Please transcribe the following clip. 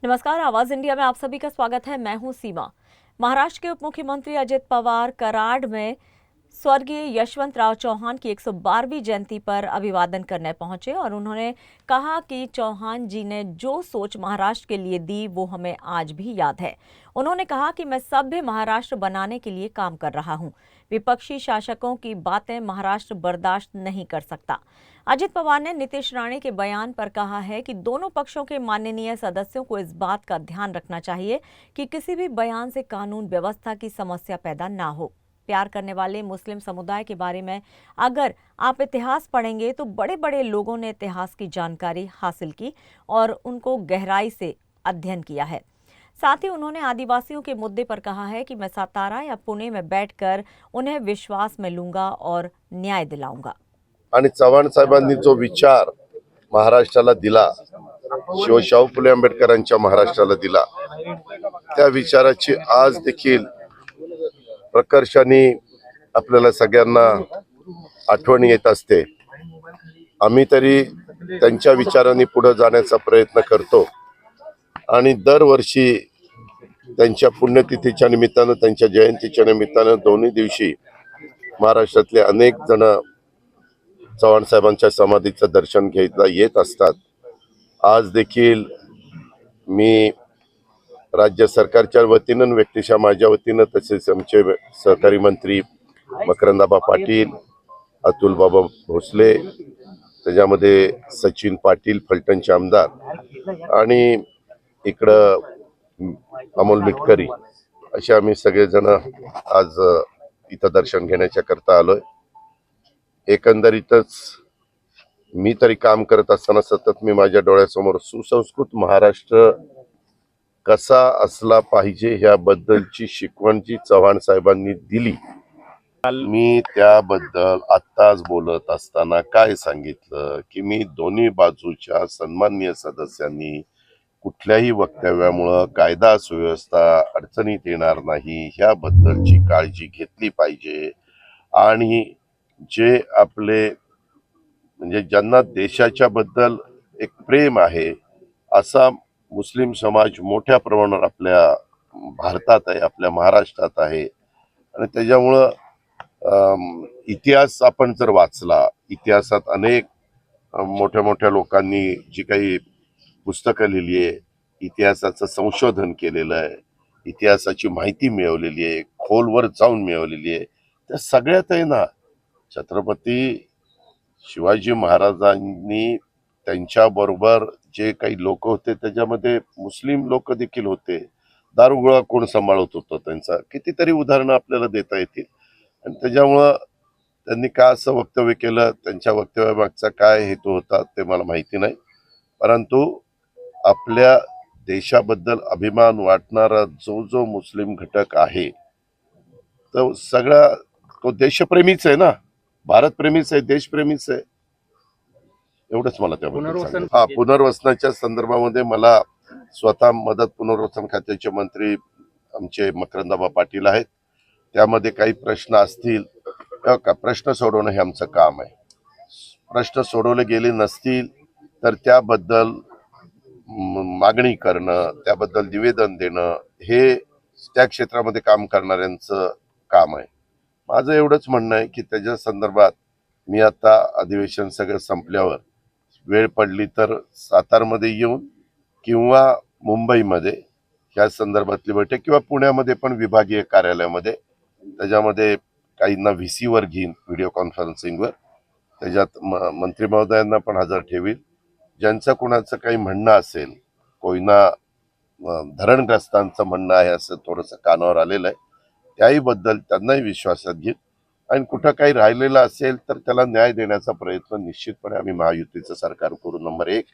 नमस्कार, आवाज इंडिया में आप सभी का स्वागत है। मैं हूं सीमा। महाराष्ट्र के उप मुख्यमंत्री अजित पवार कराड में स्वर्गीय यशवंतराव चौहान की 112वीं जयंती पर अभिवादन करने पहुंचे और उन्होंने कहा कि चौहान जी ने जो सोच महाराष्ट्र के लिए दी वो हमें आज भी याद है। उन्होंने कहा कि मैं सभ्य महाराष्ट्र बनाने के लिए काम कर रहा हूं। विपक्षी शासकों की बातें महाराष्ट्र बर्दाश्त नहीं कर सकता। अजित पवार ने नीतीश राणे के बयान पर कहा है कि दोनों पक्षों के माननीय सदस्यों को इस बात का ध्यान रखना चाहिए कि किसी भी बयान से कानून व्यवस्था की समस्या पैदा ना हो। प्यार करने वाले मुस्लिम समुदाय के बारे में अगर आप इतिहास पढ़ेंगे तो बड़े बड़े लोगों ने इतिहास की जानकारी हासिल की और उनको गहराई से अध्ययन किया है। साथ ही उन्होंने आदिवासियों के मुद्दे पर कहा है कि मैं सातारा या पुणे में बैठकर उन्हें विश्वास में लूंगा और न्याय दिलाऊंगा। आणि चव्हाण साहेबांनी जो विचार महाराष्ट्राला दिला, शाहू फुले आंबेडकरांच्या महाराष्ट्राला दिला, त्या विचाराची आज देखील प्रकर्षाने आपल्याला सगळ्यांना आठवण येत असते। आम्ही तरी त्यांच्या विचारांनी पुढे जाण्याचा प्रयत्न करतो आणि दरवर्षी त्यांच्या पुण्यतिथीच्या निमित्ताने, त्यांच्या जयंतीच्या निमित्ताने दोन्ही दिवशी महाराष्ट्रातले अनेक जण चव्हाण साहेबांच्या समाधीचं दर्शन घ्यायला येत असतात। आज देखील मी राज्य सरकारच्या वतीने व्यक्तिशः माझ्या वतीने तसेच आमचे सहकारी मंत्री मकरंदाबा पाटील, अतुल बाबा भोसले, त्याच्यामध्ये सचिन पाटील फलटणचे आमदार आणि इकडं अमोल मिटकरी असे आम्ही सगळेजण आज इथं दर्शन घेण्याच्या करता आलोय। एकंदरीतच मी तरी काम करत असताना सतत मी माझ्या डोळ्यासमोर सुसंस्कृत महाराष्ट्र कसा असला पाहिजे ह्याबद्दलची शिकवण जी चव्हाण साहेबांनी दिली, मी त्याबद्दल आत्ताच बोलत असताना काय सांगितलं की मी दोन्ही बाजूच्या सन्माननीय सदस्यांनी कुठल्याही वक्तव्यामुळे कायदा सुव्यवस्था अडचणीत येणार नाही ह्याबद्दलची काळजी घेतली पाहिजे आणि जे आपले म्हणजे ज्यांना देशाच्या बद्दल एक प्रेम आहे असा मुस्लिम समाज मोठ्या प्रमाणावर आपल्या भारतात आहे, आपल्या महाराष्ट्रात आहे आणि त्याच्यामुळं इतिहास आपण जर वाचला, इतिहासात अनेक मोठ्या मोठ्या लोकांनी जी काही पुस्तकं लिहिली आहे, इतिहासाचं संशोधन केलेलं आहे, इतिहासाची माहिती मिळवलेली आहे, खोलवर जाऊन मिळवलेली आहे, त्या सगळ्यात आहे ना छत्रपती शिवाजी महाराजांनी त्यांच्याबरोबर जे काही लोक होते त्याच्यामध्ये मुस्लिम लोक देखील होते। दारुगोळा कोण सांभाळत होतं त्यांचा कितीतरी उदाहरणं आपल्याला देता येतील आणि त्याच्यामुळं त्यांनी का असं वक्तव्य केलं, त्यांच्या वक्तव्यामागचा काय हेतू होता ते मला माहिती नाही, परंतु आपल्या देशाबद्दल अभिमान वाटणारा जो मुस्लिम घटक आहे तो सगळा तो देशप्रेमीच आहे ना, भारतप्रेमीच आहे, देशप्रेमीच आहे, एवढंच मला त्याबद्दल पुनर्वसनाच्या संदर्भामध्ये मला स्वतः मदत पुनर्वसन खात्याचे मंत्री आमचे मकरंदाबा पाटील आहेत। त्यामध्ये काही प्रश्न असतील का प्रश्न सोडवणं हे आमचं काम आहे। प्रश्न सोडवले गेले नसतील तर त्याबद्दल मागणी करणं, त्याबद्दल निवेदन देणं हे त्या क्षेत्रामध्ये काम करणाऱ्यांचं काम आहे। माझं एवढंच म्हणणं आहे की त्याच्या संदर्भात मी आता अधिवेशन सगळं संपल्यावर वेळ पडली तर सातारमध्ये येऊन किंवा मुंबईमध्ये ह्या संदर्भातली बैठक किंवा पुण्यामध्ये पण विभागीय कार्यालयामध्ये त्याच्यामध्ये काहींना व्हीसीवर घेईन व्हिडिओ कॉन्फरन्सिंगवर, त्याच्यात मंत्री महोदयांना पण हजर ठेवील। ज्यांचं कोणाचं काही म्हणणं असेल, कोयना धरणग्रस्तांचं म्हणणं आहे असं थोडंसं कानावर आलेलं आहे, त्याही बद्दल त्यांनाही विश्वासात घेईन आणि कुठं काही राहिलेलं असेल तर त्याला न्याय देण्याचा प्रयत्न निश्चितपणे आम्ही महायुतीचं सरकार करू। नंबर 1